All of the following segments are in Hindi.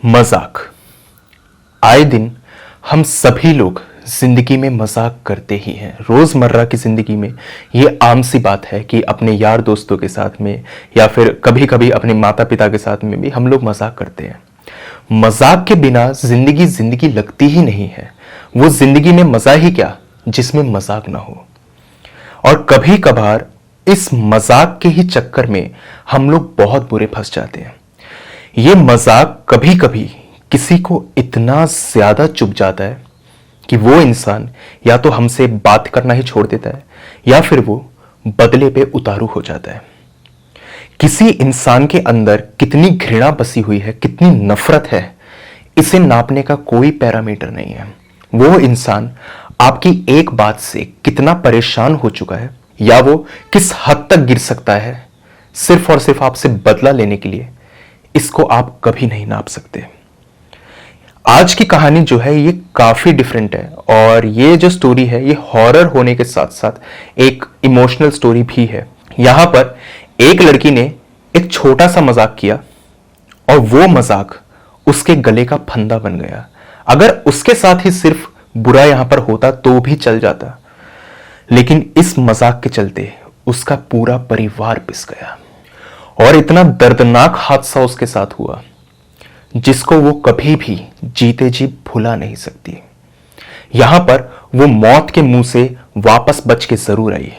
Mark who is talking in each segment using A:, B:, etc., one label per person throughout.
A: मजाक। आए दिन हम सभी लोग जिंदगी में मजाक करते ही हैं। रोजमर्रा की जिंदगी में ये आम सी बात है कि अपने यार दोस्तों के साथ में या फिर कभी कभी अपने माता पिता के साथ में भी हम लोग मजाक करते हैं। मजाक के बिना जिंदगी जिंदगी लगती ही नहीं है। वो जिंदगी में मजा ही क्या जिसमें मजाक ना हो। और कभी कभार इस मजाक के ही चक्कर में हम लोग बहुत बुरे फंस जाते हैं। ये मजाक कभी कभी किसी को इतना ज्यादा चुभ जाता है कि वो इंसान या तो हमसे बात करना ही छोड़ देता है या फिर वो बदले पे उतारू हो जाता है। किसी इंसान के अंदर कितनी घृणा बसी हुई है, कितनी नफरत है, इसे नापने का कोई पैरामीटर नहीं है। वो इंसान आपकी एक बात से कितना परेशान हो चुका है या वो किस हद तक गिर सकता है सिर्फ और सिर्फ आपसे बदला लेने के लिए, इसको आप कभी नहीं नाप सकते। आज की कहानी जो है ये काफी डिफरेंट है और ये जो स्टोरी है ये हॉरर होने के साथ साथ एक इमोशनल स्टोरी भी है। यहां पर एक लड़की ने एक छोटा सा मजाक किया और वो मजाक उसके गले का फंदा बन गया। अगर उसके साथ ही सिर्फ बुरा यहां पर होता तो भी चल जाता, लेकिन इस मजाक के चलते उसका पूरा परिवार पिस गया और इतना दर्दनाक हादसा उसके साथ हुआ जिसको वो कभी भी जीते जी भुला नहीं सकती। यहां पर वो मौत के मुंह से वापस बच के जरूर आई,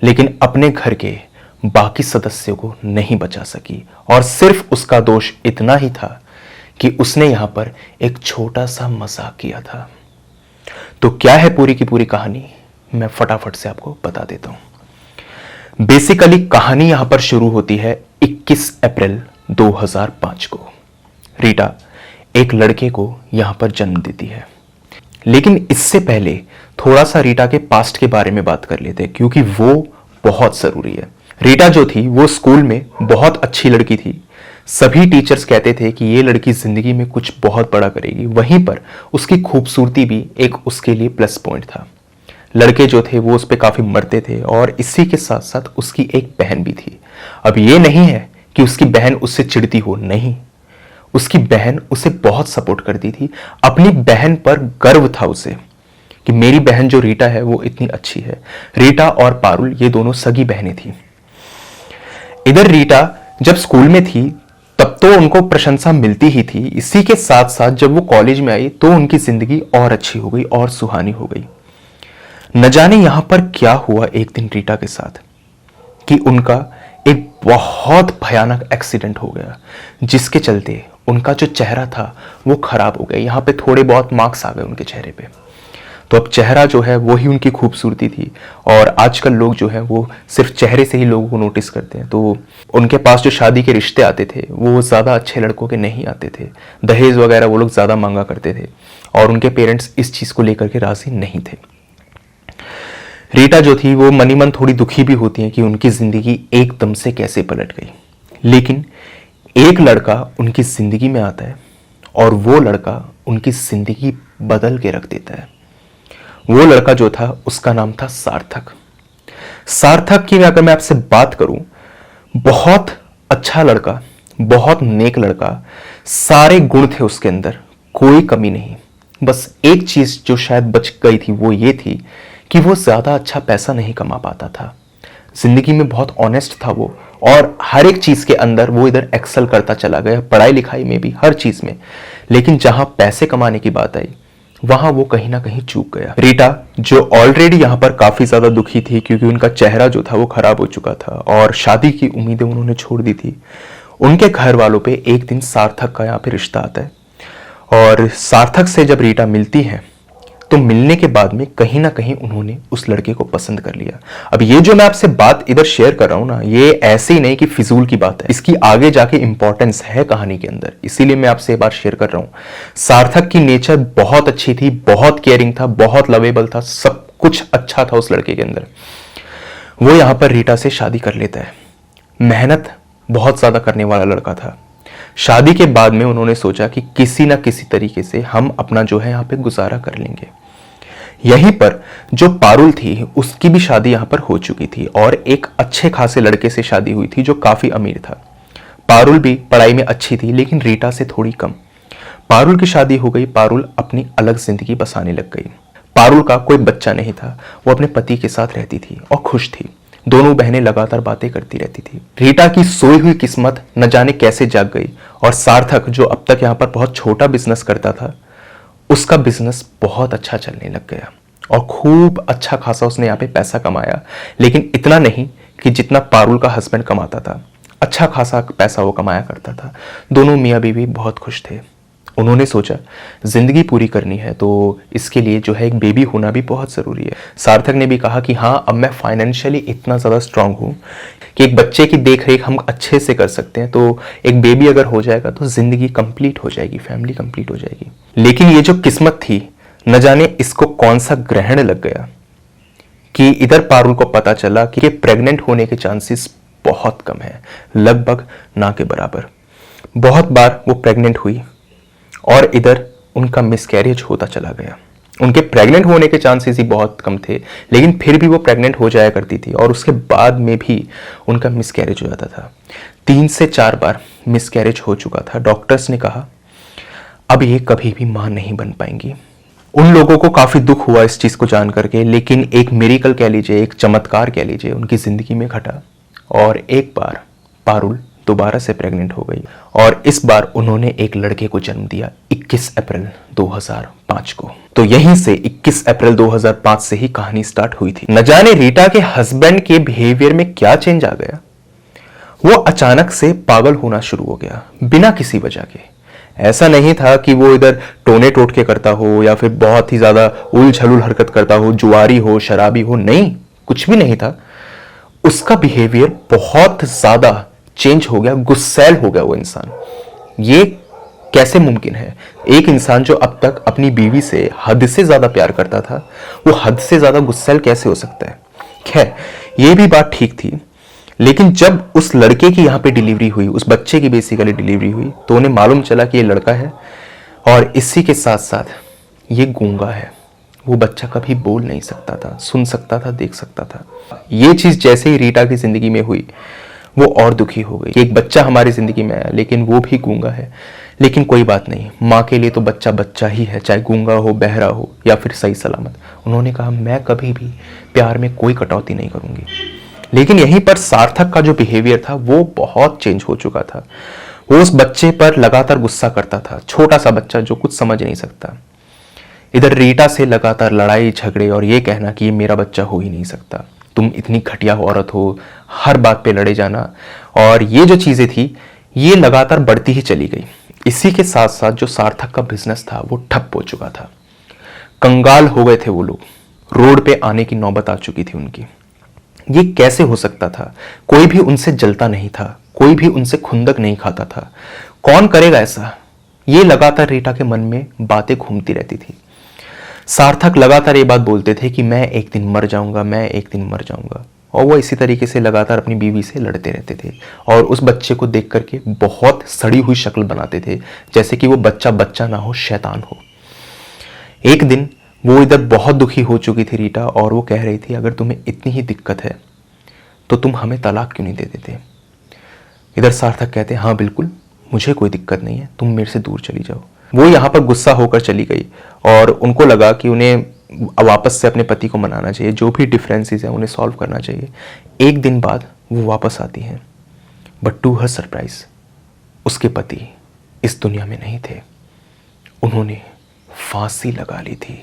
A: लेकिन अपने घर के बाकी सदस्यों को नहीं बचा सकी। और सिर्फ उसका दोष इतना ही था कि उसने यहां पर एक छोटा सा मजाक किया था। तो क्या है पूरी की पूरी कहानी, मैं फटाफट से आपको बता देता हूं। बेसिकली कहानी यहां पर शुरू होती है 21 अप्रैल 2005 को। रीटा एक लड़के को यहां पर जन्म देती है, लेकिन इससे पहले थोड़ा सा रीटा के पास्ट के बारे में बात कर लेते हैं क्योंकि वो बहुत जरूरी है। रीटा जो थी वो स्कूल में बहुत अच्छी लड़की थी। सभी टीचर्स कहते थे कि ये लड़की जिंदगी में कुछ बहुत बड़ा करेगी। वहीं पर उसकी खूबसूरती भी एक उसके लिए प्लस पॉइंट था। लड़के जो थे वो उस पर काफी मरते थे और इसी के साथ साथ उसकी एक बहन भी थी। अब ये नहीं है कि उसकी बहन उससे चिढ़ती हो, नहीं, उसकी बहन उसे बहुत सपोर्ट करती थी। अपनी बहन पर गर्व था उसे कि मेरी बहन जो रीटा है वो इतनी अच्छी है। रीटा और पारुल ये दोनों सगी बहनें थी। इधर रीटा जब स्कूल में थी तब तो उनको प्रशंसा मिलती ही थी। इसी के साथ साथ जब वो कॉलेज में आई तो उनकी जिंदगी और अच्छी हो गई और सुहानी हो गई। न जाने यहां पर क्या हुआ एक दिन रीटा के साथ कि उनका एक बहुत भयानक एक्सीडेंट हो गया जिसके चलते उनका जो चेहरा था वो खराब हो गया। यहाँ पे थोड़े बहुत मार्क्स आ गए उनके चेहरे पे। तो अब चेहरा जो है वो ही उनकी खूबसूरती थी और आजकल लोग जो है वो सिर्फ चेहरे से ही लोगों को नोटिस करते हैं। तो उनके पास जो शादी के रिश्ते आते थे वो ज़्यादा अच्छे लड़कों के नहीं आते थे। दहेज वगैरह वो लोग ज़्यादा मांगा करते थे और उनके पेरेंट्स इस चीज़ को लेकर के राजी नहीं थे। रीटा जो थी वो मनी मन थोड़ी दुखी भी होती है कि उनकी ज़िंदगी एकदम से कैसे पलट गई। लेकिन एक लड़का उनकी ज़िंदगी में आता है और वो लड़का उनकी ज़िंदगी बदल के रख देता है। वो लड़का जो था उसका नाम था सार्थक। सार्थक की अगर मैं आपसे बात करूं, बहुत अच्छा लड़का, बहुत नेक लड़का, सारे गुण थे उसके अंदर, कोई कमी नहीं। बस एक चीज जो शायद बच गई थी वो ये थी कि वो ज्यादा अच्छा पैसा नहीं कमा पाता था। जिंदगी में बहुत ऑनेस्ट था वो और हर एक चीज के अंदर वो इधर एक्सेल करता चला गया, पढ़ाई लिखाई में भी, हर चीज में। लेकिन जहां पैसे कमाने की बात आई वहां वो कहीं ना कहीं चूक गया। रीटा जो ऑलरेडी यहां पर काफी ज्यादा दुखी थी क्योंकि उनका चेहरा जो था वो खराब हो चुका था और शादी की उम्मीदें उन्होंने छोड़ दी थी। उनके घर वालों पे एक दिन सार्थक का यहाँ पे रिश्ता आता है और सार्थक से जब रीटा मिलती है तो मिलने के बाद में कहीं ना कहीं उन्होंने उस लड़के को पसंद कर लिया। अब ये जो मैं आपसे बात इधर शेयर कर रहा हूं ना, ये ऐसे ही नहीं कि फिजूल की बात है, इसकी आगे जाके इंपॉर्टेंस है कहानी के अंदर, इसीलिए मैं आपसे ये बात शेयर कर रहा हूं। सार्थक की नेचर बहुत अच्छी थी, बहुत केयरिंग था, बहुत लवेबल था, सब कुछ अच्छा था उस लड़के के अंदर। वो यहां पर रीटा से शादी कर लेता है। मेहनत बहुत ज्यादा करने वाला लड़का था। शादी के बाद में उन्होंने सोचा कि किसी ना किसी तरीके से हम अपना जो है यहाँ पे गुजारा कर लेंगे। यहीं पर जो पारुल थी उसकी भी शादी यहाँ पर हो चुकी थी और एक अच्छे खासे लड़के से शादी हुई थी जो काफी अमीर था। पारुल भी पढ़ाई में अच्छी थी, लेकिन रीटा से थोड़ी कम। पारुल की शादी हो गई, पारुल अपनी अलग जिंदगी बसाने लग गई। पारुल का कोई बच्चा नहीं था, वो अपने पति के साथ रहती थी और खुश थी। दोनों बहनें लगातार बातें करती रहती थी। रीटा की सोई हुई किस्मत न जाने कैसे जाग गई और सार्थक, जो अब तक यहाँ पर बहुत छोटा बिजनेस करता था, उसका बिजनेस बहुत अच्छा चलने लग गया और खूब अच्छा खासा उसने यहाँ पे पैसा कमाया, लेकिन इतना नहीं कि जितना पारुल का हस्बैंड कमाता था। अच्छा खासा पैसा वो कमाया करता था। दोनों मियाँ बीवी बहुत खुश थे। उन्होंने सोचा जिंदगी पूरी करनी है तो इसके लिए जो है एक बेबी होना भी बहुत ज़रूरी है। सार्थक ने भी कहा कि हाँ, अब मैं फाइनेंशियली इतना ज़्यादा स्ट्रांग हूँ कि एक बच्चे की देख रेख हम अच्छे से कर सकते हैं, तो एक बेबी अगर हो जाएगा तो ज़िंदगी कंप्लीट हो जाएगी, फैमिली कंप्लीट हो जाएगी। लेकिन ये जो किस्मत थी, न जाने इसको कौन सा ग्रहण लग गया कि इधर पारुल को पता चला कि प्रेग्नेंट होने के चांसेस बहुत कम है, लगभग ना के बराबर। बहुत बार वो प्रेग्नेंट हुई और इधर उनका मिसकैरेज होता चला गया। उनके प्रेग्नेंट होने के चांसेस ही बहुत कम थे, लेकिन फिर भी वो प्रेग्नेंट हो जाया करती थी और उसके बाद में भी उनका मिसकैरेज हो जाता था। 3 से 4 बार मिसकैरेज हो चुका था। डॉक्टर्स ने कहा अब ये कभी भी मां नहीं बन पाएंगी। उन लोगों को काफी दुख हुआ इस चीज को जान करके, लेकिन एक मिरेकल कह लीजिए, एक चमत्कार कह लीजिए, उनकी जिंदगी में घटा और एक बार पारुल दोबारा से प्रेग्नेंट हो गई और इस बार उन्होंने एक लड़के को जन्म दिया 21 अप्रैल 2005 को। तो यहीं से 21 अप्रैल 2005 से ही कहानी स्टार्ट हुई थी। न जाने रीटा के हस्बैंड के बिहेवियर में क्या चेंज आ गया, वो अचानक से पागल होना शुरू हो गया बिना किसी वजह के। ऐसा नहीं था कि वो इधर टोने टोटके करता हो या फिर बहुत ही ज्यादा उल-झलुल हरकत करता हो, जुआरी हो, शराबी हो, नहीं, कुछ भी नहीं था। उसका बिहेवियर बहुत ज्यादा चेंज हो गया, गुस्सैल हो गया वो इंसान। ये कैसे मुमकिन है? एक इंसान जो अब तक अपनी बीवी से हद से ज्यादा प्यार करता था, वो हद से ज्यादा गुस्सैल कैसे हो सकता है? खैर, ये भी बात ठीक थी, लेकिन जब उस लड़के की यहाँ पे डिलीवरी हुई, उस बच्चे की बेसिकली डिलीवरी हुई, तो उन्हें मालूम चला कि ये लड़का है और इसी के साथ साथ ये गूंगा है। वो बच्चा कभी बोल नहीं सकता था, सुन सकता था, देख सकता था। ये चीज जैसे ही रीटा की जिंदगी में हुई, वो और दुखी हो गई कि एक बच्चा हमारी जिंदगी में आया, लेकिन वो भी गूंगा है। लेकिन कोई बात नहीं, माँ के लिए तो बच्चा बच्चा ही है, चाहे गूंगा हो, बहरा हो या फिर सही सलामत। उन्होंने कहा मैं कभी भी प्यार में कोई कटौती नहीं करूंगी। लेकिन यहीं पर सार्थक का जो बिहेवियर था वो बहुत चेंज हो चुका था। वो उस बच्चे पर लगातार गुस्सा करता था, छोटा सा बच्चा जो कुछ समझ नहीं सकता। इधर रीटा से लगातार लड़ाई झगड़े और ये कहना कि ये मेरा बच्चा हो ही नहीं सकता, तुम इतनी घटिया औरत हो, हर बात पे लड़े जाना, और ये जो चीजें थी ये लगातार बढ़ती ही चली गई। इसी के साथ साथ जो सार्थक का बिजनेस था वो ठप हो चुका था। कंगाल हो गए थे वो लोग, रोड पे आने की नौबत आ चुकी थी उनकी। ये कैसे हो सकता था? कोई भी उनसे जलता नहीं था, कोई भी उनसे खुंदक नहीं खाता था। कौन करेगा ऐसा? ये लगातार रीटा के मन में बातें घूमती रहती थी। सार्थक लगातार ये बात बोलते थे कि मैं एक दिन मर जाऊंगा, मैं एक दिन मर जाऊंगा, और वो इसी तरीके से लगातार अपनी बीवी से लड़ते रहते थे और उस बच्चे को देख करके बहुत सड़ी हुई शक्ल बनाते थे, जैसे कि वो बच्चा बच्चा ना हो, शैतान हो। एक दिन वो इधर बहुत दुखी हो चुकी थी रीटा, और वो कह रही थी अगर तुम्हें इतनी ही दिक्कत है तो तुम हमें तलाक क्यों नहीं दे देते? इधर सार्थक कहते हाँ बिल्कुल, मुझे कोई दिक्कत नहीं है, तुम मेरे से दूर चली जाओ। वो यहाँ पर गुस्सा होकर चली गई और उनको लगा कि उन्हें वापस से अपने पति को मनाना चाहिए, जो भी डिफरेंसेस हैं उन्हें सॉल्व करना चाहिए। एक दिन बाद वो वापस आती हैं, बट टू हर सरप्राइज उसके पति इस दुनिया में नहीं थे। उन्होंने फांसी लगा ली थी,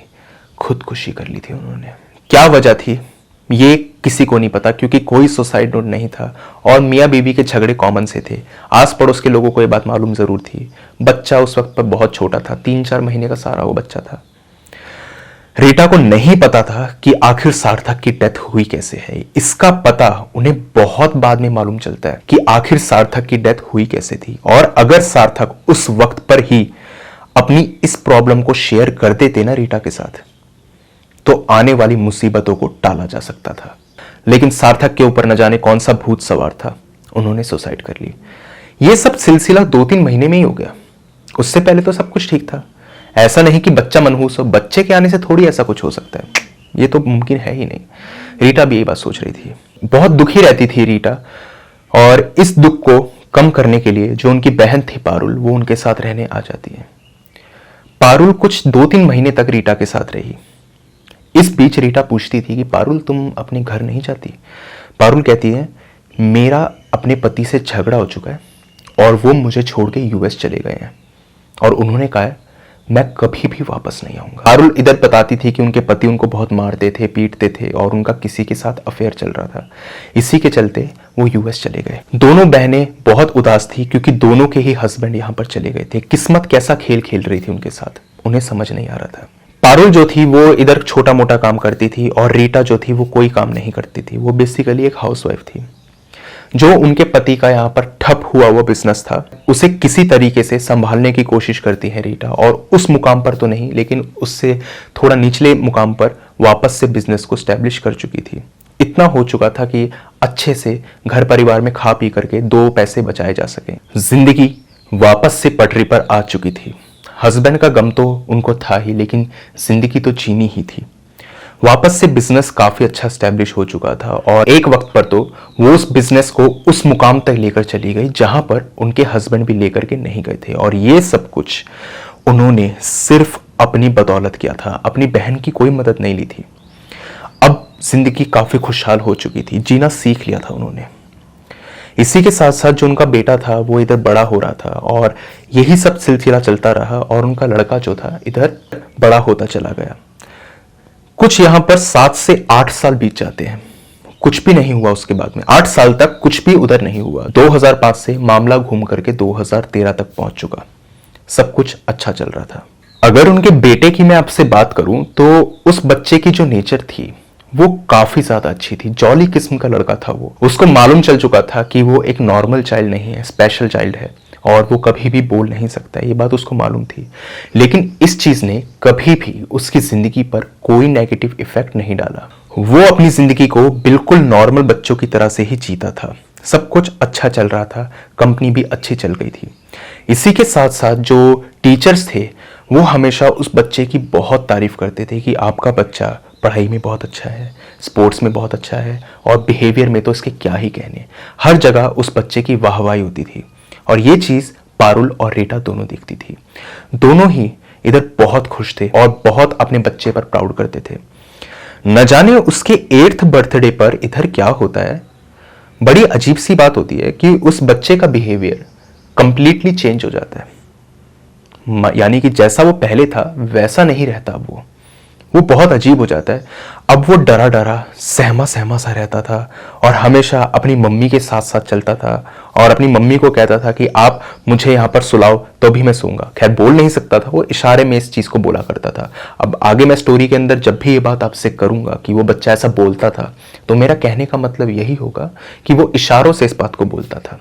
A: खुदकुशी कर ली थी उन्होंने। क्या वजह थी ये किसी को नहीं पता, क्योंकि कोई सुसाइड नोट नहीं था और मियाँ बीवी के झगड़े कॉमन से थे। आस पड़ोस के लोगों को ये बात मालूम जरूर थी। बच्चा उस वक्त पर बहुत छोटा था, 3-4 महीने का सारा वो बच्चा था। रीटा को नहीं पता था कि आखिर सार्थक की डेथ हुई कैसे है। इसका पता उन्हें बहुत बाद में मालूम चलता है कि आखिर सार्थक की डेथ हुई कैसे थी, और अगर सार्थक उस वक्त पर ही अपनी इस प्रॉब्लम को शेयर कर देते ना रीटा के साथ, तो आने वाली मुसीबतों को टाला जा सकता था। लेकिन सार्थक के ऊपर न जाने कौन सा भूत सवार था, उन्होंने सुसाइड कर ली। यह सब सिलसिला 2-3 महीने में ही हो गया। उससे पहले तो सब कुछ ठीक था। ऐसा नहीं कि बच्चा मनहूस हो, बच्चे के आने से थोड़ी ऐसा कुछ हो सकता है, ये तो मुमकिन है ही नहीं। रीटा भी यही बात सोच रही थी। बहुत दुखी रहती थी रीटा, और इस दुख को कम करने के लिए जो उनकी बहन थी पारुल, वो उनके साथ रहने आ जाती है। पारुल कुछ 2-3 महीने तक रीटा के साथ रही। इस बीच रीटा पूछती थी कि पारुल तुम अपने घर नहीं जाती? पारुल कहती है मेरा अपने पति से झगड़ा हो चुका है और वो मुझे छोड़ के यूएस चले गए हैं और उन्होंने कहा है मैं कभी भी वापस नहीं आऊंगा। पारुल इधर बताती थी कि उनके पति उनको बहुत मारते थे, पीटते थे और उनका किसी के साथ अफेयर चल रहा था। इसी के चलते वो यूएस चले गए। दोनों बहनें बहुत उदास थी क्योंकि दोनों के ही हस्बैंड यहाँ पर चले गए थे। किस्मत कैसा खेल खेल रही थी उनके साथ, उन्हें समझ नहीं आ रहा था। पारुल जो थी वो इधर छोटा मोटा काम करती थी और रीटा जो थी वो कोई काम नहीं करती थी। वो बेसिकली एक हाउसवाइफ थी। जो उनके पति का यहाँ पर ठप हुआ वो बिजनेस था, उसे किसी तरीके से संभालने की कोशिश करती है रीटा, और उस मुकाम पर तो नहीं लेकिन उससे थोड़ा निचले मुकाम पर वापस से बिजनेस को स्टैब्लिश कर चुकी थी। इतना हो चुका था कि अच्छे से घर परिवार में खा पी करके 2 पैसे बचाए जा सके। जिंदगी वापस से पटरी पर आ चुकी थी। हस्बैंड का गम तो उनको था ही, लेकिन जिंदगी तो जीनी ही थी। वापस से बिजनेस काफी अच्छा स्टैब्लिश हो चुका था और एक वक्त पर तो वो उस बिजनेस को उस मुकाम तक लेकर चली गई जहां पर उनके हस्बैंड भी लेकर के नहीं गए थे। और ये सब कुछ उन्होंने सिर्फ अपनी बदौलत किया था, अपनी बहन की कोई मदद नहीं ली थी। अब जिंदगी काफी खुशहाल हो चुकी थी, जीना सीख लिया था उन्होंने। इसी के साथ साथ जो उनका बेटा था वो इधर बड़ा हो रहा था और यही सब सिलसिला चलता रहा और उनका लड़का जो था इधर बड़ा होता चला गया। कुछ यहां पर 7 से 8 साल बीत जाते हैं, कुछ भी नहीं हुआ उसके बाद में। 8 साल तक कुछ भी उधर नहीं हुआ। 2005 से मामला घूम करके 2013 तक पहुंच चुका। सब कुछ अच्छा चल रहा था। अगर उनके बेटे की मैं आपसे बात करूं तो उस बच्चे की जो नेचर थी वो काफी ज्यादा अच्छी थी। जॉली किस्म का लड़का था वो। उसको मालूम चल चुका था कि वो एक नॉर्मल चाइल्ड नहीं है, स्पेशल चाइल्ड है और वो कभी भी बोल नहीं सकता, ये बात उसको मालूम थी। लेकिन इस चीज ने कभी भी उसकी जिंदगी पर कोई नेगेटिव इफेक्ट नहीं डाला। वो अपनी जिंदगी को बिल्कुल नॉर्मल बच्चों की तरह से ही जीता था। सब कुछ अच्छा चल रहा था, कंपनी भी अच्छी चल गई थी। इसी के साथ साथ जो टीचर्स थे वो हमेशा उस बच्चे की बहुत तारीफ करते थे कि आपका बच्चा पढ़ाई में बहुत अच्छा है, स्पोर्ट्स में बहुत अच्छा है और बिहेवियर में तो इसके क्या ही कहने। हर जगह उस बच्चे की वाहवाही होती थी और ये चीज पारुल और रीटा दोनों देखती थी। दोनों ही इधर बहुत खुश थे और बहुत अपने बच्चे पर प्राउड करते थे। न जाने उसके 8th बर्थडे पर इधर क्या होता है, बड़ी अजीब सी बात होती है कि उस बच्चे का बिहेवियर कंप्लीटली चेंज हो जाता है। यानी कि जैसा वो पहले था वैसा नहीं रहता वो बहुत अजीब हो जाता है। अब वो डरा डरा सहमा सहमा सा रहता था और हमेशा अपनी मम्मी के साथ साथ चलता था और अपनी मम्मी को कहता था कि आप मुझे यहाँ पर सुलाओ तो भी मैं सोऊंगा। खैर बोल नहीं सकता था, वो इशारे में इस चीज़ को बोला करता था। अब आगे मैं स्टोरी के अंदर जब भी ये बात आपसे करूंगा कि वो बच्चा ऐसा बोलता था तो मेरा कहने का मतलब यही होगा कि वो इशारों से इस बात को बोलता था।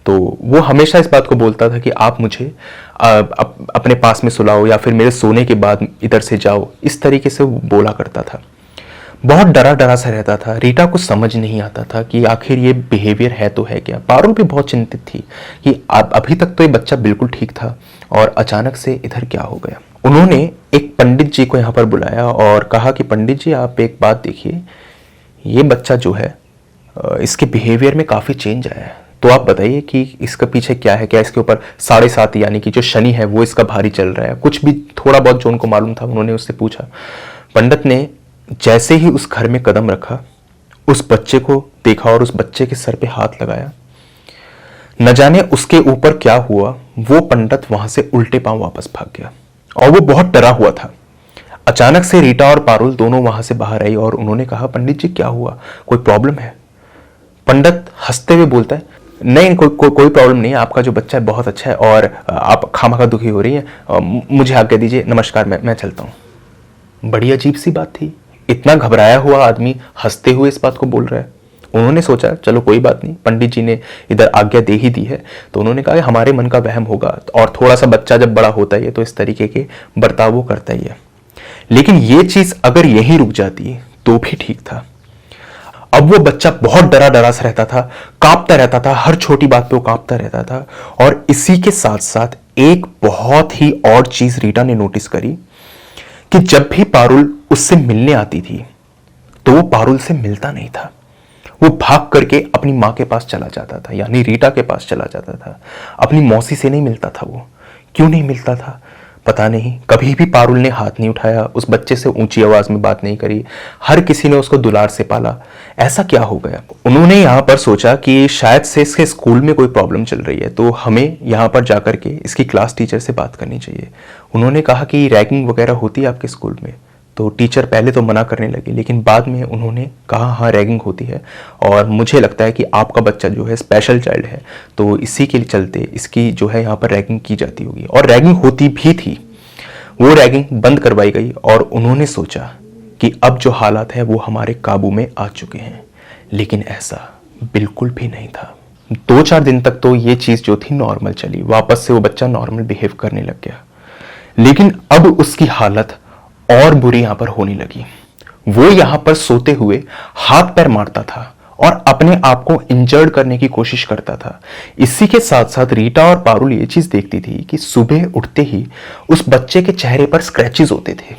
A: तो वो हमेशा इस बात को बोलता था कि आप मुझे अपने पास में सुलाओ या फिर मेरे सोने के बाद इधर से जाओ, इस तरीके से वो बोला करता था। बहुत डरा डरा सा रहता था। रीटा को समझ नहीं आता था कि आखिर ये बिहेवियर है तो है क्या। पारुल भी बहुत चिंतित थी कि अभी तक तो ये बच्चा बिल्कुल ठीक था और अचानक से इधर क्या हो गया। उन्होंने एक पंडित जी को यहाँ पर बुलाया और कहा कि पंडित जी आप एक बात देखिए, ये बच्चा जो है इसके बिहेवियर में काफ़ी चेंज आया है, तो आप बताइए कि इसका पीछे क्या है। क्या इसके ऊपर 7.5 यानी कि जो शनि है वो इसका भारी चल रहा है? कुछ भी थोड़ा बहुत जो उनको मालूम था उन्होंने उससे पूछा। पंडित ने जैसे ही उस घर में कदम रखा, उस बच्चे को देखा और उस बच्चे के सर पे हाथ लगाया। न जाने उसके ऊपर क्या हुआ, वो पंडित वहां से उल्टे पांव वापस भाग गया और वो बहुत डरा हुआ था। अचानक से रीटा और पारुल दोनों वहां से बाहर आई और उन्होंने कहा पंडित जी क्या हुआ, कोई प्रॉब्लम है? पंडित हंसते हुए बोलता है नहीं कोई प्रॉब्लम नहीं है, आपका जो बच्चा है बहुत अच्छा है और आप खामखा दुखी हो रही हैं, मुझे आज्ञा दीजिए, नमस्कार, मैं चलता हूँ। बड़ी अजीब सी बात थी। इतना घबराया हुआ आदमी हंसते हुए इस बात को बोल रहा है। उन्होंने सोचा चलो कोई बात नहीं, पंडित जी ने इधर आज्ञा दे ही दी है तो उन्होंने कहा कि हमारे मन का वहम होगा और थोड़ा सा बच्चा जब बड़ा होता है तो इस तरीके के बर्ताव वो करता ही है। लेकिन ये चीज अगर यहीं रुक जाती तो भी ठीक था। अब वो बच्चा बहुत डरा डरा सा रहता था, कांपता रहता था, हर छोटी बात पे वो कांपता रहता था। और इसी के साथ साथ एक बहुत ही और चीज रीटा ने नोटिस करी कि जब भी पारुल उससे मिलने आती थी तो वो पारुल से मिलता नहीं था। वो भाग करके अपनी माँ के पास चला जाता था, यानी रीटा के पास चला जाता था। अपनी मौसी से नहीं मिलता था वो। क्यों नहीं मिलता था पता नहीं। कभी भी पारुल ने हाथ नहीं उठाया, उस बच्चे से ऊंची आवाज में बात नहीं करी। हर किसी ने उसको दुलार से पाला। ऐसा क्या हो गया? उन्होंने यहाँ पर सोचा कि शायद से इसके स्कूल में कोई प्रॉब्लम चल रही है, तो हमें यहाँ पर जाकर के इसकी क्लास टीचर से बात करनी चाहिए। उन्होंने कहा कि रैगिंग वगैरह होती है आपके स्कूल में? तो टीचर पहले तो मना करने लगी, लेकिन बाद में उन्होंने कहा हाँ रैगिंग होती है, और मुझे लगता है कि आपका बच्चा जो है स्पेशल चाइल्ड है, तो इसी के चलते इसकी जो है यहाँ पर रैगिंग की जाती होगी। और रैगिंग होती भी थी। वो रैगिंग बंद करवाई गई और उन्होंने सोचा कि अब जो हालात है वो हमारे काबू में आ चुके हैं। लेकिन ऐसा बिल्कुल भी नहीं था। 2-4 दिन तक तो ये चीज़ जो थी नॉर्मल चली, वापस से वो बच्चा नॉर्मल बिहेव करने लग गया। लेकिन अब उसकी हालत और बुरी यहां पर होने लगी। वो यहां पर सोते हुए हाथ पैर मारता था और अपने आप को इंजर्ड करने की कोशिश करता था। इसी के साथ साथ रीटा और पारुल ये चीज देखती थी कि सुबह उठते ही उस बच्चे के चेहरे पर स्क्रैचेस होते थे,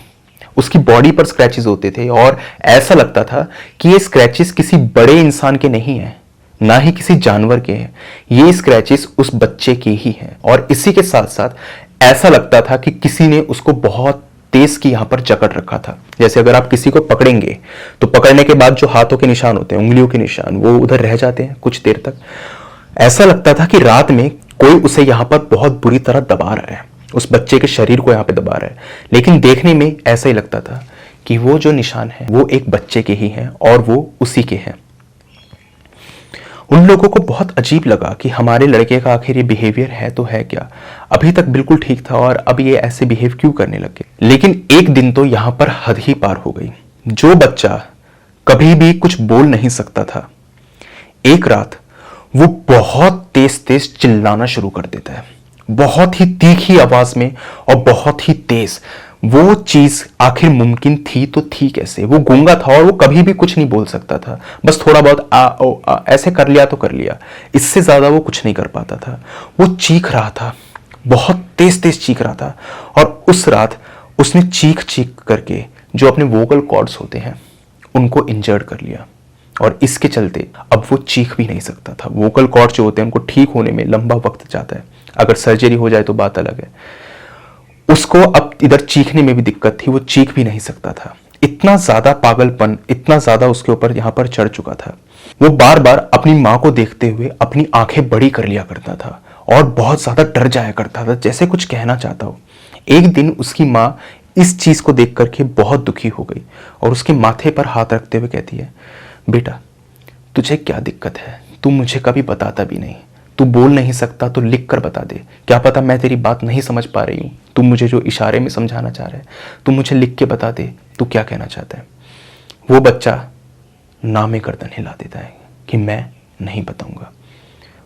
A: उसकी बॉडी पर स्क्रैचेस होते थे, और ऐसा लगता था कि ये स्क्रैचेस किसी बड़े इंसान के नहीं है, ना ही किसी जानवर के हैं। ये स्क्रैचेस उस बच्चे के ही हैं। और इसी के साथ साथ ऐसा लगता था कि किसी ने उसको बहुत तेज की यहां पर जकड़ रखा था। जैसे अगर आप किसी को पकड़ेंगे तो पकड़ने के बाद जो हाथों के निशान होते हैं, उंगलियों के निशान, वो उधर रह जाते हैं कुछ देर तक। ऐसा लगता था कि रात में कोई उसे यहां पर बहुत बुरी तरह दबा रहा है, उस बच्चे के शरीर को यहां पे दबा रहा है। लेकिन देखने में ऐसा ही लगता था कि वो जो निशान है वो एक बच्चे के ही हैं और वो उसी के हैं। उन लोगों को बहुत अजीब लगा कि हमारे लड़के का आखिर ये बिहेवियर है तो है क्या? अभी तक बिल्कुल ठीक था और अब ये ऐसे बिहेव क्यों करने लगे? लेकिन एक दिन तो यहां पर हद ही पार हो गई। जो बच्चा कभी भी कुछ बोल नहीं सकता था, एक रात वो बहुत तेज तेज चिल्लाना शुरू कर देता है, बहुत ही तीखी आवाज में और बहुत ही तेज। वो चीज आखिर मुमकिन थी तो थी कैसे? वो गूंगा था और वो कभी भी कुछ नहीं बोल सकता था, बस थोड़ा बहुत आ ओ आ ऐसे कर लिया तो कर लिया, इससे ज्यादा वो कुछ नहीं कर पाता था। वो चीख रहा था, बहुत तेज तेज चीख रहा था, और उस रात उसने चीख चीख करके जो अपने वोकल कॉर्ड्स होते हैं उनको इंजर्ड कर लिया, और इसके चलते अब वो चीख भी नहीं सकता था। वोकल कॉर्ड जो होते हैं उनको ठीक होने में लंबा वक्त जाता है, अगर सर्जरी हो जाए तो बात अलग है। उसको अब इधर चीखने में भी दिक्कत थी, वो चीख भी नहीं सकता था। इतना ज्यादा पागलपन, इतना ज्यादा उसके ऊपर यहां पर चढ़ चुका था। वो बार बार अपनी मां को देखते हुए अपनी आंखें बड़ी कर लिया करता था और बहुत ज्यादा डर जाया करता था, जैसे कुछ कहना चाहता हो। एक दिन उसकी मां इस चीज को देख करके बहुत दुखी हो गई और उसके माथे पर हाथ रखते हुए कहती है, बेटा तुझे क्या दिक्कत है? तू मुझे कभी बताता भी नहीं। तू बोल नहीं सकता तो लिख कर बता दे। क्या पता मैं तेरी बात नहीं समझ पा रही हूं, तू मुझे जो इशारे में समझाना चाह रहा है, तू मुझे लिख के बता दे तू क्या कहना चाहता है। वो बच्चा नामे गर्दन हिला देता है कि मैं नहीं बताऊंगा।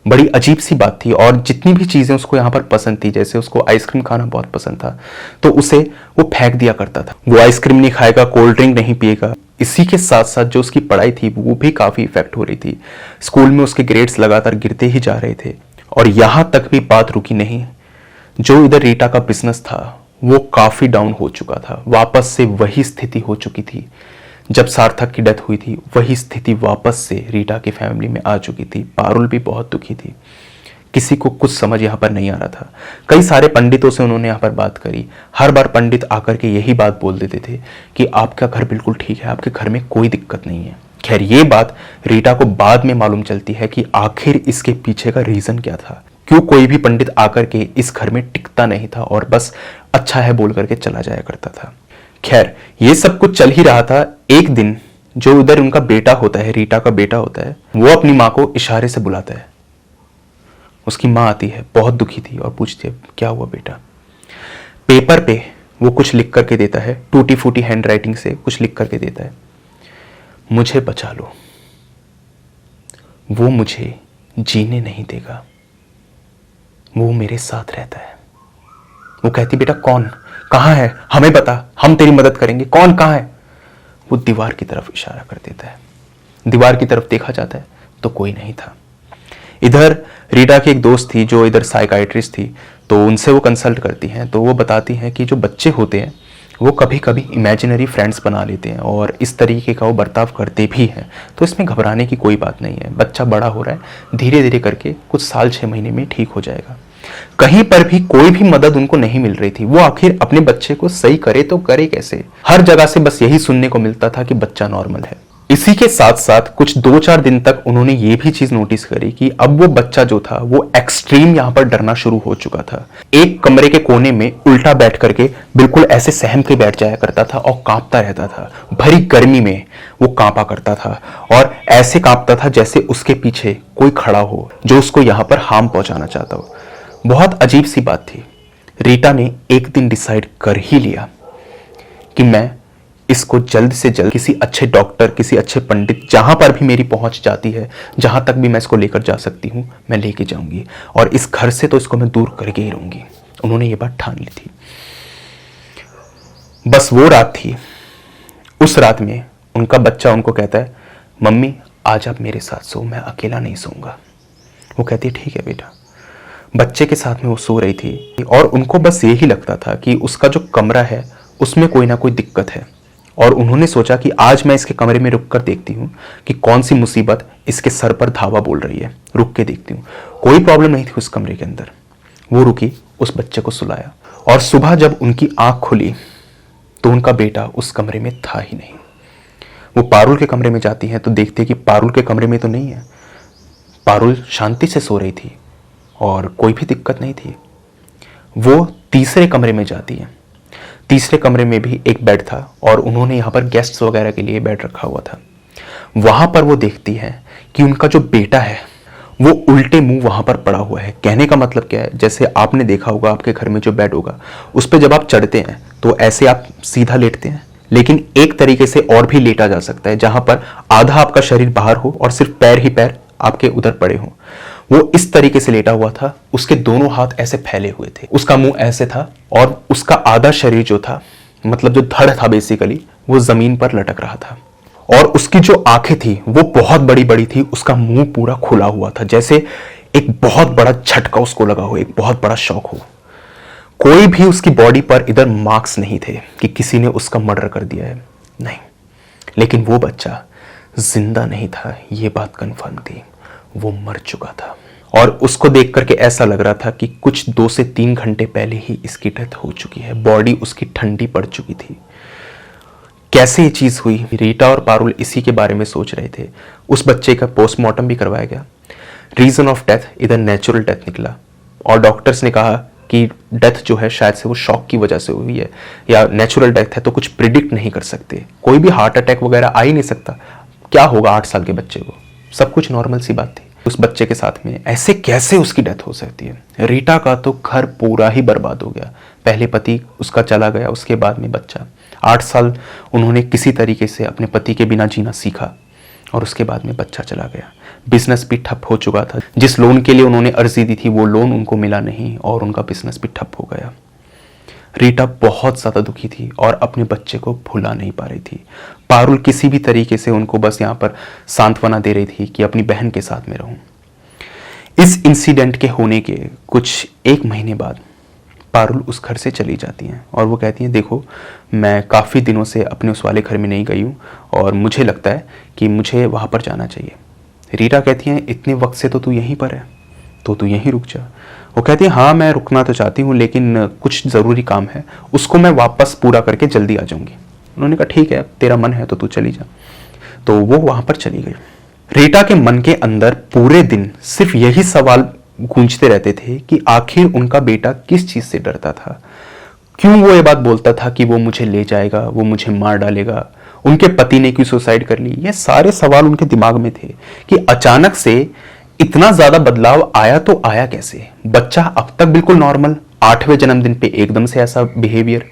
A: बड़ी अजीब सी बात थी। और जितनी भी चीजें उसको यहाँ पर पसंद थी, जैसे उसको आइसक्रीम खाना बहुत पसंद था, तो उसे वो फेंक दिया करता था। वो आइसक्रीम नहीं खाएगा, कोल्ड ड्रिंक नहीं पिएगा। इसी के साथ साथ जो उसकी पढ़ाई थी वो भी काफी इफेक्ट हो रही थी। स्कूल में उसके ग्रेड्स लगातार गिरते ही जा रहे थे, और यहां तक भी बात रुकी नहीं। जो इधर रीटा का बिजनेस था वो काफी डाउन हो चुका था। वापस से वही स्थिति हो चुकी थी जब सार्थक की डेथ हुई थी। वही स्थिति वापस से रीटा की फैमिली में आ चुकी थी। पारुल भी बहुत दुखी थी। किसी को कुछ समझ यहाँ पर नहीं आ रहा था। कई सारे पंडितों से उन्होंने यहाँ पर बात करी। हर बार पंडित आकर के यही बात बोल देते थे कि आपका घर बिल्कुल ठीक है, आपके घर में कोई दिक्कत नहीं है। खैर ये बात रीटा को बाद में मालूम चलती है कि आखिर इसके पीछे का रीजन क्या था, क्यों कोई भी पंडित आकर के इस घर में टिकता नहीं था और बस अच्छा है बोल करके चला जाया करता था। खैर ये सब कुछ चल ही रहा था। एक दिन जो उधर उनका बेटा होता है, रीटा का बेटा होता है, वो अपनी माँ को इशारे से बुलाता है। उसकी माँ आती है, बहुत दुखी थी, और पूछती है क्या हुआ बेटा। पेपर पे वो कुछ लिख करके देता है, टूटी फूटी हैंड राइटिंग से कुछ लिख करके देता है, मुझे बचा लो, वो मुझे जीने नहीं देगा, वो मेरे साथ रहता है। वो कहती बेटा कौन, कहां है, हमें बता, हम तेरी मदद करेंगे, कौन कहां है। वो दीवार की तरफ इशारा कर देता है। दीवार की तरफ देखा जाता है तो कोई नहीं था। इधर रीटा की एक दोस्त थी जो इधर साइकाइट्रिस्ट थी, तो उनसे वो कंसल्ट करती हैं। तो वो बताती हैं कि जो बच्चे होते हैं वो कभी कभी इमेजिनरी फ्रेंड्स बना लेते हैं और इस तरीके का वो बर्ताव करते भी हैं। तो इसमें घबराने की कोई बात नहीं है, बच्चा बड़ा हो रहा है, धीरे धीरे करके कुछ साल 6 महीने में ठीक हो जाएगा। कहीं पर भी कोई भी मदद उनको नहीं मिल रही थी। वो आखिर अपने बच्चे को सही करे तो करे कैसे? हर जगह से बस यही सुनने को मिलता था कि बच्चा नॉर्मल है। इसी के साथ साथ कुछ 2-4 दिन तक उन्होंने ये भी चीज नोटिस करी कि अब वो बच्चा जो था वो एक्सट्रीम यहां पर डरना शुरू हो चुका था। एक कमरे के कोने में उल्टा बैठ करके बिल्कुल ऐसे सहम के बैठ जाया करता था और कांपता रहता था। भरी गर्मी में वो कांपा करता था और ऐसे कांपता था जैसे उसके पीछे कोई खड़ा हो जो उसको यहां पर हार्म पहुंचाना चाहता हो। बहुत अजीब सी बात थी। रीटा ने एक दिन डिसाइड कर ही लिया कि मैं इसको जल्द से जल्द किसी अच्छे डॉक्टर, किसी अच्छे पंडित, जहां पर भी मेरी पहुंच जाती है, जहां तक भी मैं इसको लेकर जा सकती हूं, मैं लेके जाऊंगी और इस घर से तो इसको मैं दूर करके ही रहूंगी। उन्होंने ये बात ठान ली थी। बस वो रात थी। उस रात में उनका बच्चा उनको कहता है, मम्मी आज आप मेरे साथ सो, मैं अकेला नहीं सोऊंगा। वो कहती है ठीक है बेटा। बच्चे के साथ में वो सो रही थी और उनको बस यही लगता था कि उसका जो कमरा है उसमें कोई ना कोई दिक्कत है। और उन्होंने सोचा कि आज मैं इसके कमरे में रुक कर देखती हूँ कि कौन सी मुसीबत इसके सर पर धावा बोल रही है। रुक के देखती हूँ। कोई प्रॉब्लम नहीं थी उस कमरे के अंदर। वो रुकी, उस बच्चे को सुलाया और सुबह जब उनकी आंख खुली तो उनका बेटा उस कमरे में था ही नहीं। वो पारुल के कमरे में जाती हैं तो देखते कि पारुल के कमरे में तो नहीं है। पारुल शांति से सो रही थी और कोई भी दिक्कत नहीं थी। वो तीसरे कमरे में जाती है। तीसरे कमरे में भी एक बेड था और उन्होंने यहाँ पर गेस्ट्स वगैरह के लिए बेड रखा हुआ था। वहां पर वो देखती है कि उनका जो बेटा है वो उल्टे मुंह वहां पर पड़ा हुआ है। कहने का मतलब क्या है, जैसे आपने देखा होगा आपके घर में जो बेड होगा उस पर जब आप चढ़ते हैं तो ऐसे आप सीधा लेटते हैं, लेकिन एक तरीके से और भी लेटा जा सकता है जहां पर आधा आपका शरीर बाहर हो और सिर्फ पैर ही पैर आपके उधर पड़े हों। वो इस तरीके से लेटा हुआ था। उसके दोनों हाथ ऐसे फैले हुए थे, उसका मुंह ऐसे था और उसका आधा शरीर जो था, मतलब जो धड़ था बेसिकली, वो जमीन पर लटक रहा था। और उसकी जो आंखें थी वो बहुत बड़ी बड़ी थी। उसका मुंह पूरा खुला हुआ था, जैसे एक बहुत बड़ा झटका उसको लगा हो, एक बहुत बड़ा शॉक हो। कोई भी उसकी बॉडी पर इधर मार्क्स नहीं थे कि किसी ने उसका मर्डर कर दिया है, नहीं। लेकिन वो बच्चा जिंदा नहीं था, ये बात कंफर्म थी। वो मर चुका था और उसको देख करके ऐसा लग रहा था कि कुछ 2 से 3 घंटे पहले ही इसकी डेथ हो चुकी है। बॉडी उसकी ठंडी पड़ चुकी थी। कैसे ये चीज हुई? रीटा और पारुल इसी के बारे में सोच रहे थे। उस बच्चे का पोस्टमार्टम भी करवाया गया। रीजन ऑफ डेथ इधर नेचुरल डेथ निकला और डॉक्टर्स ने कहा कि डेथ जो है शायद से वो शॉक की वजह से हुई है या नेचुरल डेथ है, तो कुछ प्रिडिक्ट नहीं कर सकते। कोई भी हार्ट अटैक वगैरह आ ही नहीं सकता। क्या होगा 8 साल के बच्चे को? सब कुछ नॉर्मल सी बात थी। उस बच्चे के साथ में ऐसे कैसे उसकी डेथ हो सकती है? रीटा का तो घर पूरा ही बर्बाद हो गया। पहले पति उसका चला गया, उसके बाद में बच्चा। 8 साल उन्होंने किसी तरीके से अपने पति के बिना जीना सीखा और उसके बाद में बच्चा चला गया। बिजनेस भी ठप हो चुका था। जिस लोन के लिए उन्होंने अर्जी दी थी वो लोन उनको मिला नहीं और उनका बिजनेस भी ठप हो गया। रीटा बहुत ज्यादा दुखी थी और अपने बच्चे को भुला नहीं पा रही थी। पारुल किसी भी तरीके से उनको बस यहाँ पर सांत्वना दे रही थी कि अपनी बहन के साथ में रहूं। इस इंसिडेंट के होने के कुछ 1 महीने बाद पारुल उस घर से चली जाती हैं और वो कहती हैं, देखो मैं काफ़ी दिनों से अपने उस वाले घर में नहीं गई हूँ और मुझे लगता है कि मुझे वहाँ पर जाना चाहिए। रीटा कहती हैं, इतने वक्त से तो तू यहीं पर है, तो तू यहीं रुक जा। वो कहती है, हाँ मैं रुकना तो चाहती हूँ लेकिन कुछ ज़रूरी काम है, उसको मैं वापस पूरा करके जल्दी आ जाऊँगी। उन्होंने कहा ठीक है, तेरा मन है तो तू चली जा। तो वो वहाँ पर चली गई। रीटा के मन के अंदर पूरे दिन सिर्फ यही सवाल गूंजते रहते थे कि आखिर उनका बेटा किस चीज़ से डरता था। क्यों वो ये बात बोलता था कि वो मुझे ले जाएगा, वो मुझे मार डालेगा, उनके पति ने क्यों सुसाइड कर ली। ये सारे सवाल उनके दिमाग में थे कि अचानक से इतना ज्यादा बदलाव आया तो आया कैसे। बच्चा अब तक बिल्कुल नॉर्मल, 8वें जन्मदिन पे एकदम से ऐसा बिहेवियर।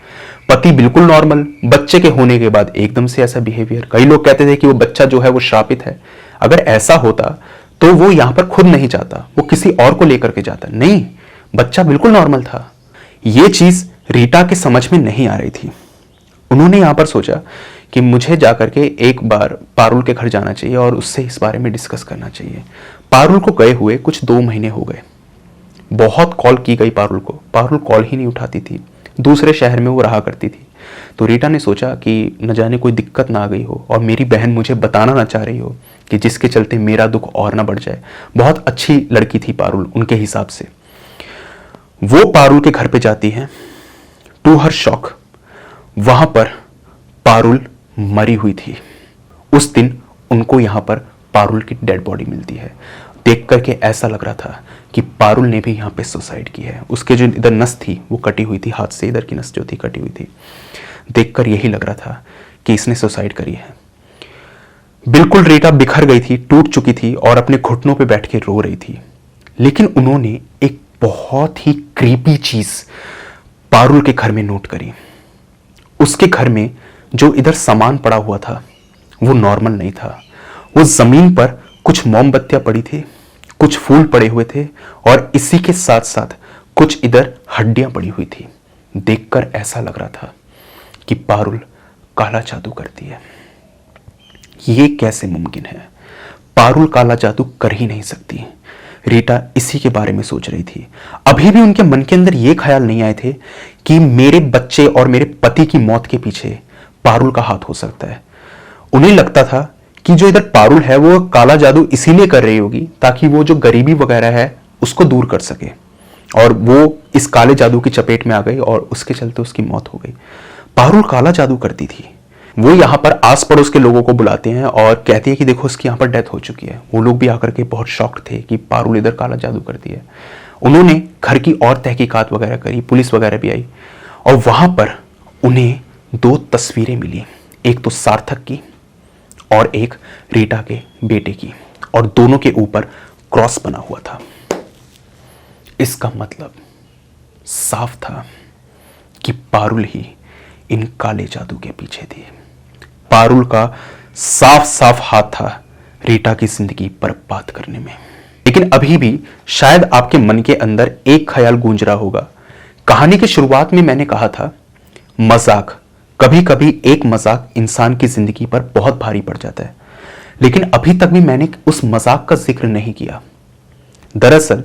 A: पति बिल्कुल नॉर्मल, बच्चे के होने के बाद एकदम से ऐसा बिहेवियर। कई लोग कहते थे कि वो बच्चा जो है वो श्रापित है। अगर ऐसा होता तो वो यहां पर खुद नहीं जाता, वो किसी और को लेकर के जाता। नहीं, बच्चा बिल्कुल नॉर्मल था। ये चीज रीटा के समझ में नहीं आ रही थी। उन्होंने यहां पर सोचा कि मुझे जाकर के एक बार पारुल के घर जाना चाहिए और उससे इस बारे में डिस्कस करना चाहिए। पारुल को गए हुए कुछ 2 महीने हो गए। बहुत कॉल की गई पारुल को, पारुल कॉल ही नहीं उठाती थी। दूसरे शहर में वो रहा करती थी।
B: तो रीटा ने सोचा कि न जाने कोई दिक्कत ना आ गई हो और मेरी बहन मुझे बताना ना चाह रही हो कि जिसके चलते मेरा दुख और ना बढ़ जाए। बहुत अच्छी लड़की थी पारुल उनके हिसाब से। वो पारुल के घर पे जाती है। टू हर शॉक वहां पर पारुल मरी हुई थी। उस दिन उनको यहां पर पारुल की डेड बॉडी मिलती है। देख करके ऐसा लग रहा था कि पारुल ने भी यहाँ पे सुसाइड की है। उसके जो इधर नस थी वो कटी हुई थी, हाथ से इधर की नस जो थी कटी हुई थी। देखकर यही लग रहा था कि इसने सुसाइड करी है। बिल्कुल रीटा बिखर गई थी, टूट चुकी थी और अपने घुटनों पे बैठ के रो रही थी। लेकिन उन्होंने एक बहुत ही क्रीपी चीज पारुल के घर में नोट करी। उसके घर में जो इधर सामान पड़ा हुआ था वो नॉर्मल नहीं था। वो जमीन पर कुछ मोमबत्तियां पड़ी थी, कुछ फूल पड़े हुए थे और इसी के साथ साथ कुछ इधर हड्डियां पड़ी हुई थी। देखकर ऐसा लग रहा था कि पारुल काला जादू करती है। ये कैसे मुमकिन है? पारुल काला जादू कर ही नहीं सकती। रीटा इसी के बारे में सोच रही थी। अभी भी उनके मन के अंदर ये ख्याल नहीं आए थे कि मेरे बच्चे और मेरे पति की मौत के पीछे पारुल का हाथ हो सकता है। उन्हें लगता था कि जो इधर पारुल है वो काला जादू इसीलिए कर रही होगी ताकि वो जो गरीबी वगैरह है उसको दूर कर सके, और वो इस काले जादू की चपेट में आ गई और उसके चलते उसकी मौत हो गई। पारुल काला जादू करती थी। वो यहाँ पर आस पड़ोस के लोगों को बुलाते हैं और कहती है कि देखो उसकी यहाँ पर डेथ हो चुकी है। वो लोग भी आकर के बहुत शॉक्ड थे कि पारुल इधर काला जादू करती है। उन्होंने घर की और तहकीकात वगैरह करी, पुलिस वगैरह भी आई और वहां पर उन्हें 2 तस्वीरें मिली, एक तो सार्थक की और एक रीटा के बेटे की, और दोनों के ऊपर क्रॉस बना हुआ था। इसका मतलब साफ था कि पारुल ही इन काले जादू के पीछे थी। पारुल का साफ साफ हाथ था रीटा की जिंदगी बर्बाद करने में। लेकिन अभी भी शायद आपके मन के अंदर एक ख्याल गूंज रहा होगा। कहानी की शुरुआत में मैंने कहा था मजाक, कभी कभी एक मजाक इंसान की जिंदगी पर बहुत भारी पड़ जाता है, लेकिन अभी तक भी मैंने उस मजाक का जिक्र नहीं किया। दरअसल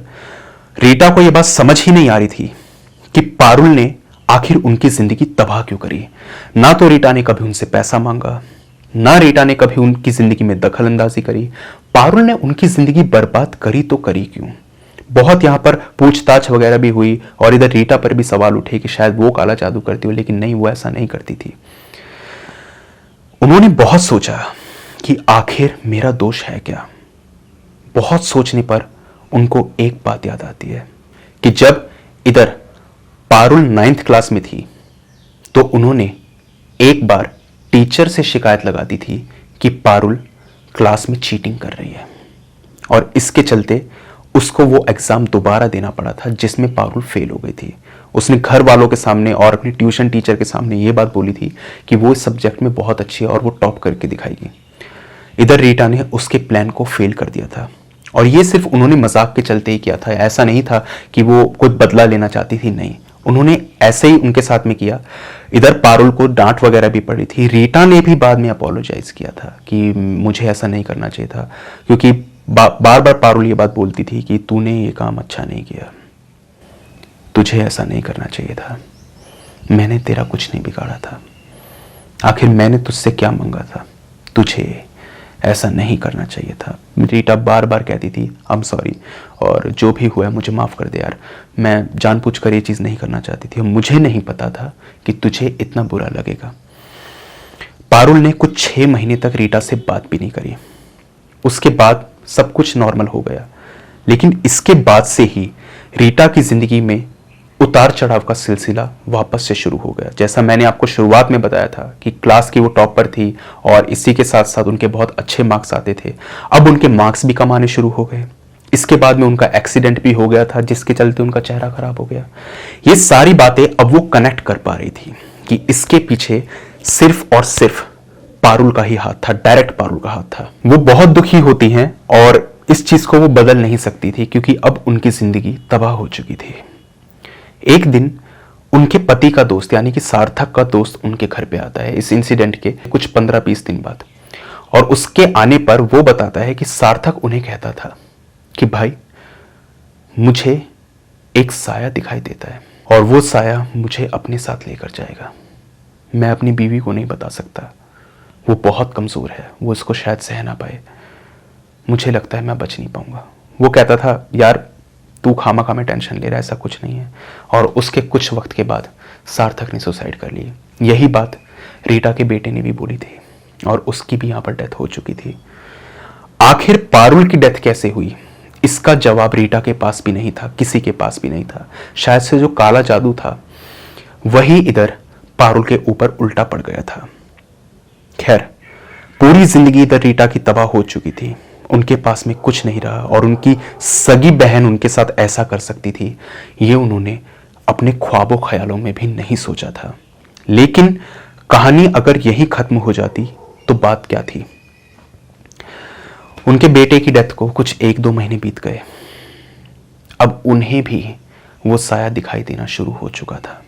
B: रीटा को यह बात समझ ही नहीं आ रही थी कि पारुल ने आखिर उनकी जिंदगी तबाह क्यों करी। ना तो रीटा ने कभी उनसे पैसा मांगा, ना रीटा ने कभी उनकी जिंदगी में दखल अंदाजी करी। पारुल ने उनकी जिंदगी बर्बाद करी तो करी क्यों? बहुत यहां पर पूछताछ वगैरह भी हुई और इधर रीटा पर भी सवाल उठे कि शायद वो काला जादू करती हो, लेकिन नहीं, वो ऐसा नहीं करती थी। उन्होंने बहुत सोचा कि आखिर मेरा दोष है क्या। बहुत सोचने पर उनको एक बात याद आती है कि जब इधर पारुल 9th क्लास में थी तो उन्होंने एक बार टीचर से शिकायत लगा दी थी कि पारुल क्लास में चीटिंग कर रही है, और इसके चलते उसको वो एग्जाम दोबारा देना पड़ा था जिसमें पारुल फेल हो गई थी। उसने घर वालों के सामने और अपनी ट्यूशन टीचर के सामने ये बात बोली थी कि वो इस सब्जेक्ट में बहुत अच्छी है और वो टॉप करके दिखाएगी। इधर रीटा ने उसके प्लान को फेल कर दिया था, और ये सिर्फ उन्होंने मजाक के चलते ही किया था। ऐसा नहीं था कि वो कुछ बदला लेना चाहती थी, नहीं, उन्होंने ऐसे ही उनके साथ में किया। इधर पारुल को डांट वगैरह भी पड़ी थी। रीटा ने भी बाद में अपोलोजाइज किया था कि मुझे ऐसा नहीं करना चाहिए था, क्योंकि बार बार पारुल ये बात बोलती थी कि तूने ये काम अच्छा नहीं किया, तुझे ऐसा नहीं करना चाहिए था, मैंने तेरा कुछ नहीं बिगाड़ा था, आखिर मैंने तुझसे क्या मांगा था, तुझे ऐसा नहीं करना चाहिए था। रीटा बार बार कहती थी आई एम सॉरी, और जो भी हुआ है मुझे माफ़ कर दे यार, मैं जानबूझकर ये चीज़ नहीं करना चाहती थी, मुझे नहीं पता था कि तुझे इतना बुरा लगेगा। पारुल ने कुछ 6 महीने तक रीटा से बात भी नहीं करी। उसके बाद सब कुछ नॉर्मल हो गया, लेकिन इसके बाद से ही रीटा की जिंदगी में उतार चढ़ाव का सिलसिला वापस से शुरू हो गया। जैसा मैंने आपको शुरुआत में बताया था कि क्लास की वो टॉपर थी और इसी के साथ साथ उनके बहुत अच्छे मार्क्स आते थे। अब उनके मार्क्स भी कम आने शुरू हो गए। इसके बाद में उनका एक्सीडेंट भी हो गया था जिसके चलते उनका चेहरा खराब हो गया। ये सारी बातें अब वो कनेक्ट कर पा रही थी कि इसके पीछे सिर्फ और सिर्फ पारुल का ही हाथ था, डायरेक्ट पारुल का हाथ था। वो बहुत दुखी होती हैं और इस चीज को वो बदल नहीं सकती थी क्योंकि अब उनकी जिंदगी तबाह हो चुकी थी। एक दिन उनके पति का दोस्त यानी कि सार्थक का दोस्त उनके घर पे आता है इस इंसिडेंट के कुछ 15-20 दिन बाद, और उसके आने पर वो बताता है कि सार्थक उन्हें कहता था कि भाई मुझे एक साया दिखाई देता है और वो साया मुझे अपने साथ लेकर जाएगा। मैं अपनी बीवी को नहीं बता सकता, वो बहुत कमज़ोर है, वो इसको शायद सह ना पाए, मुझे लगता है मैं बच नहीं पाऊंगा। वो कहता था यार तू खामा में टेंशन ले रहा है, ऐसा कुछ नहीं है। और उसके कुछ वक्त के बाद सार्थक ने सुसाइड कर ली। यही बात रीटा के बेटे ने भी बोली थी और उसकी भी यहाँ पर डेथ हो चुकी थी। आखिर पारुल की डेथ कैसे हुई, इसका जवाब रीटा के पास भी नहीं था, किसी के पास भी नहीं था। शायद से जो काला जादू था वही इधर पारुल के ऊपर उल्टा पड़ गया था। खैर, पूरी जिंदगी इधर रीटा की तबाह हो चुकी थी, उनके पास में कुछ नहीं रहा और उनकी सगी बहन उनके साथ ऐसा कर सकती थी, ये उन्होंने अपने ख्वाबों ख्यालों में भी नहीं सोचा था। लेकिन कहानी अगर यही खत्म हो जाती तो बात क्या थी। उनके बेटे की डेथ को कुछ 1-2 महीने बीत गए। अब उन्हें भी वो साया दिखाई देना शुरू हो चुका था।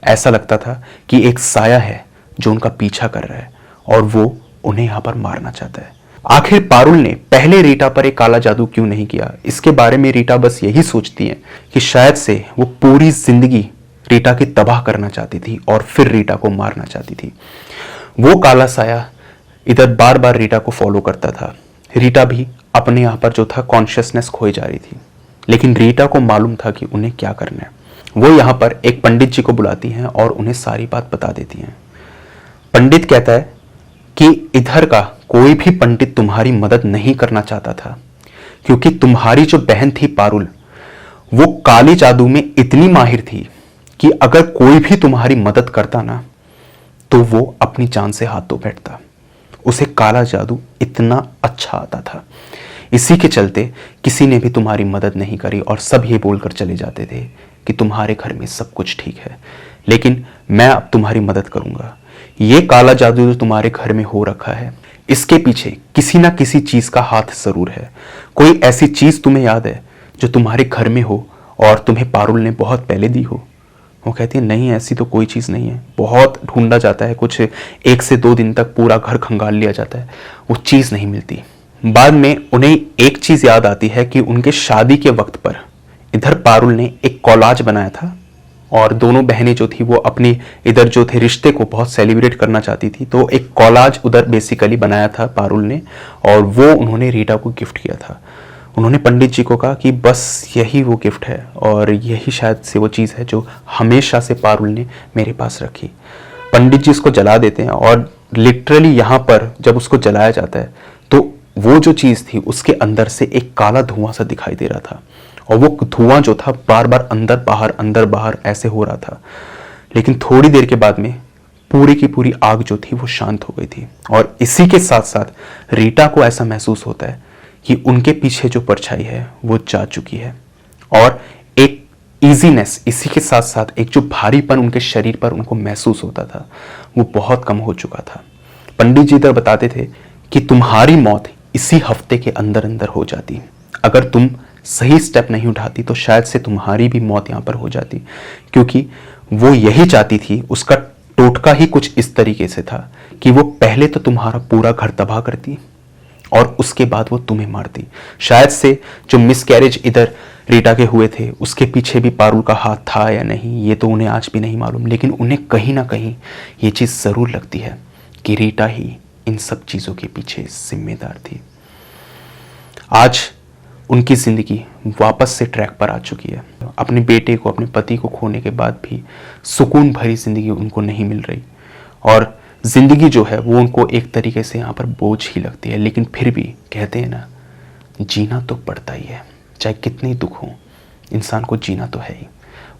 B: ऐसा लगता था कि एक साया है जो उनका पीछा कर रहा है और वो उन्हें यहां पर मारना चाहता है। आखिर पारुल ने पहले रीटा पर एक काला जादू क्यों नहीं किया, इसके बारे में रीटा बस यही सोचती है कि शायद से वो पूरी जिंदगी रीटा की तबाह करना चाहती थी और फिर रीटा को मारना चाहती थी। वो काला साया इधर बार बार रीटा को फॉलो करता था। रीटा भी अपने यहाँ पर जो था कॉन्शियसनेस खोई जा रही थी, लेकिन रीटा को मालूम था कि उन्हें क्या करना है। वो यहाँ पर एक पंडित जी को बुलाती हैं और उन्हें सारी बात बता देती हैं। पंडित कहता है कि इधर का कोई भी पंडित तुम्हारी मदद नहीं करना चाहता था, क्योंकि तुम्हारी जो बहन थी पारुल, वो काली जादू में इतनी माहिर थी कि अगर कोई भी तुम्हारी मदद करता ना तो वो अपनी जान से हाथ धो बैठता। उसे काला जादू इतना अच्छा आता था। इसी के चलते किसी ने भी तुम्हारी मदद नहीं करी और सब ये बोलकर चले जाते थे कि तुम्हारे घर में सब कुछ ठीक है, लेकिन मैं अब तुम्हारी मदद करूंगा। ये काला जादू जो तुम्हारे घर में हो रखा है, इसके पीछे किसी ना किसी चीज का हाथ जरूर है। कोई ऐसी चीज तुम्हें याद है जो तुम्हारे घर में हो और तुम्हें पारुल ने बहुत पहले दी हो। वो कहती है नहीं, ऐसी तो कोई चीज नहीं है। बहुत ढूंढा जाता है, कुछ 1 से 2 दिन तक पूरा घर खंगाल लिया जाता है, वो चीज नहीं मिलती। बाद में उन्हें एक चीज याद आती है कि उनके शादी के वक्त पर इधर पारुल ने एक कॉलाज बनाया था और दोनों बहनें जो थी वो अपने इधर जो थे रिश्ते को बहुत सेलिब्रेट करना चाहती थी, तो एक कॉलाज उधर बेसिकली बनाया था पारुल ने और वो उन्होंने रीटा को गिफ्ट किया था। उन्होंने पंडित जी को कहा कि बस यही वो गिफ्ट है और यही शायद से वो चीज़ है जो हमेशा से पारुल ने मेरे पास रखी। पंडित जी इसको जला देते हैं और लिटरली यहाँ पर जब उसको जलाया जाता है तो वो जो चीज़ थी उसके अंदर से एक काला धुआं सा दिखाई दे रहा था और वो धुआं जो था बार बार अंदर बाहर ऐसे हो रहा था। लेकिन थोड़ी देर के बाद में पूरी की पूरी आग जो थी वो शांत हो गई थी और इसी के साथ साथ रीटा को ऐसा महसूस होता है कि उनके पीछे जो परछाई है वो जा चुकी है और एक इजीनेस, इसी के साथ साथ एक जो भारीपन उनके शरीर पर उनको महसूस होता था वो बहुत कम हो चुका था। पंडित जी इधर बताते थे कि तुम्हारी मौत इसी हफ्ते के अंदर अंदर हो जाती। अगर तुम सही स्टेप नहीं उठाती तो शायद से तुम्हारी भी मौत यहाँ पर हो जाती, क्योंकि वो यही चाहती थी। उसका टोटका ही कुछ इस तरीके से था कि वो पहले तो तुम्हारा पूरा घर तबाह करती और उसके बाद वो तुम्हें मारती। शायद से जो मिसकैरेज इधर रीटा के हुए थे उसके पीछे भी पारुल का हाथ था या नहीं, ये तो उन्हें आज भी नहीं मालूम, लेकिन उन्हें कहीं ना कहीं ये चीज़ ज़रूर लगती है कि रीटा ही इन सब चीज़ों के पीछे जिम्मेदार थी। आज उनकी ज़िंदगी वापस से ट्रैक पर आ चुकी है। अपने बेटे को, अपने पति को खोने के बाद भी सुकून भरी ज़िंदगी उनको नहीं मिल रही और ज़िंदगी जो है वो उनको एक तरीके से यहाँ पर बोझ ही लगती है। लेकिन फिर भी कहते हैं ना, जीना तो पड़ता ही है, चाहे कितने दुख हों, इंसान को जीना तो है ही।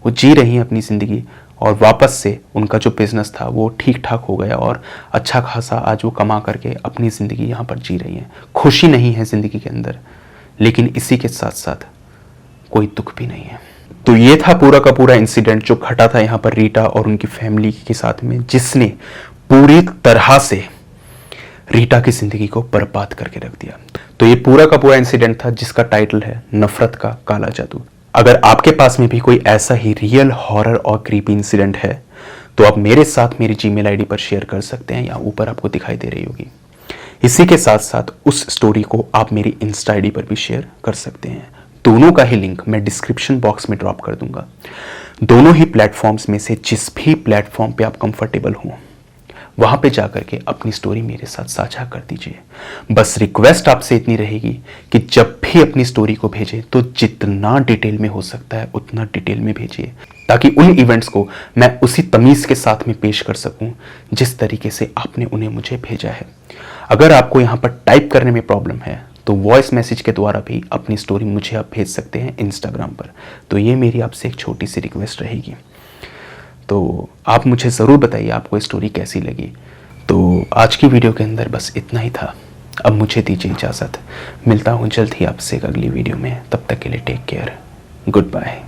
B: वो जी रही हैं अपनी ज़िंदगी और वापस से उनका जो बिज़नेस था वो ठीक ठाक हो गया और अच्छा खासा आज वो कमा करके अपनी ज़िंदगी यहाँ पर जी रही हैं। खुशी नहीं है ज़िंदगी के अंदर, लेकिन इसी के साथ साथ कोई दुख भी नहीं है। तो ये था पूरा का पूरा इंसिडेंट जो घटा था यहाँ पर रीटा और उनकी फैमिली के साथ में, जिसने पूरी तरह से रीटा की जिंदगी को बर्बाद करके रख दिया। तो ये पूरा का पूरा इंसिडेंट था जिसका टाइटल है नफरत का काला जादू। अगर आपके पास में भी कोई ऐसा ही रियल हॉरर और क्रीपी इंसिडेंट है तो आप मेरे साथ मेरी जीमेल आईडी पर शेयर कर सकते हैं या ऊपर आपको दिखाई दे रही होगी। इसी के साथ साथ उस स्टोरी को आप मेरी इंस्टा आईडी पर भी शेयर कर सकते हैं। दोनों का ही लिंक मैं डिस्क्रिप्शन बॉक्स में ड्रॉप कर दूंगा। दोनों ही प्लेटफॉर्म्स में से जिस भी प्लेटफॉर्म पे आप कंफर्टेबल हो वहाँ पे जा कर के अपनी स्टोरी मेरे साथ साझा कर दीजिए। बस रिक्वेस्ट आपसे इतनी रहेगी कि जब भी अपनी स्टोरी को भेजें तो जितना डिटेल में हो सकता है उतना डिटेल में भेजिए, ताकि उन इवेंट्स को मैं उसी तमीज़ के साथ में पेश कर सकूं जिस तरीके से आपने उन्हें मुझे भेजा है। अगर आपको यहाँ पर टाइप करने में प्रॉब्लम है तो वॉइस मैसेज के द्वारा भी अपनी स्टोरी मुझे आप भेज सकते हैं इंस्टाग्राम पर। तो ये मेरी आपसे एक छोटी सी रिक्वेस्ट रहेगी। तो आप मुझे ज़रूर बताइए आपको स्टोरी कैसी लगी। तो आज की वीडियो के अंदर बस इतना ही था। अब मुझे दीजिए इजाज़त। मिलता हूँ जल्द ही आपसे एक अगली वीडियो में। तब तक के लिए टेक केयर। Good bye.